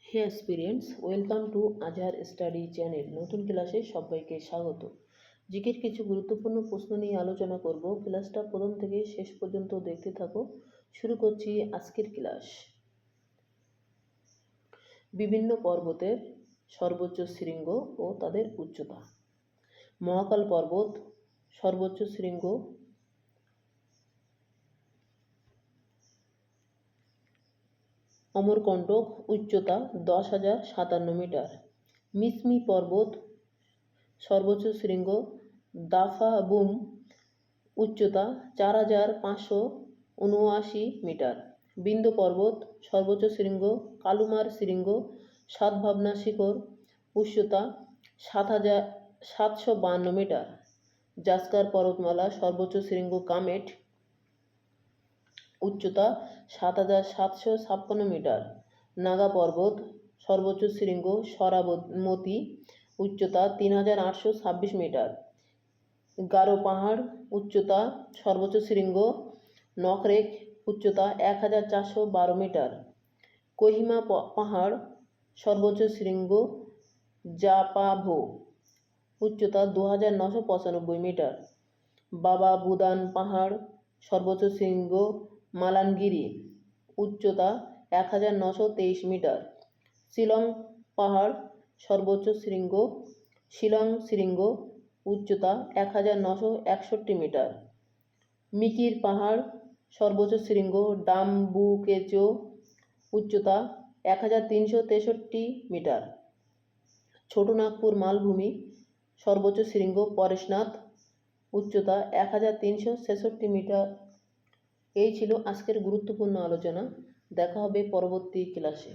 Hey experience welcome to Azhar study channel. নতুন ক্লাসে সবাইকে স্বাগত। জিকের কিছু গুরুত্বপূর্ণ প্রশ্ন নিয়ে আলোচনা করব। ক্লাসটা প্রথম থেকে শেষ পর্যন্ত দেখতে থাকো। শুরু করছি আজকের ক্লাস। বিভিন্ন পর্বতের সর্বোচ্চ শৃঙ্গ ও তাদের উচ্চতা। মহাকাল পর্বত সর্বোচ্চ শৃঙ্গ অমরকণ্টক, উচ্চতা 10,057 মিটার। মিসমি পর্বত সর্বোচ্চ শৃঙ্গ দাফাবুম, উচ্চতা 4,579 মিটার। বিন্ধ্য পর্বত সর্বোচ্চ শৃঙ্গ কালুমার শৃঙ্গ সাতভাবনা শিখর, উচ্চতা 7,752 মিটার। জাস্কার পর্বতমালা সর্বোচ্চ শৃঙ্গ কামেট, উচ্চতা 7,756 মিটার। নাগা পর্বত সর্বোচ্চ শৃঙ্গ সরাবতী, উচ্চতা 3,826 মিটার। গারো পাহাড় উচ্চতা সর্বোচ্চ শৃঙ্গ নখরেক, উচ্চতা 1,412 মিটার। কোহিমা পাহাড় সর্বোচ্চ শৃঙ্গ জাপাভো, উচ্চতা 2,995 মিটার। বাবা বুদান পাহাড় সর্বোচ্চ শৃঙ্গ মালানগিরি, উচ্চতা 1,923 মিটার। শিলং পাহাড় সর্বোচ্চ শৃঙ্গ শিলং শৃঙ্গ, উচ্চতা 1,961 মিটার। মিকির পাহাড় সর্বোচ্চ শৃঙ্গ ডাম্বুকেচো, উচ্চতা 1,363 মিটার। ছোটনাগপুর মালভূমি সর্বোচ্চ শৃঙ্গ পরেশনাথ, উচ্চতা 1,366 মিটার। এই ছিল আজকের গুরুত্বপূর্ণ আলোচনা। দেখা হবে পরবর্তী ক্লাসে।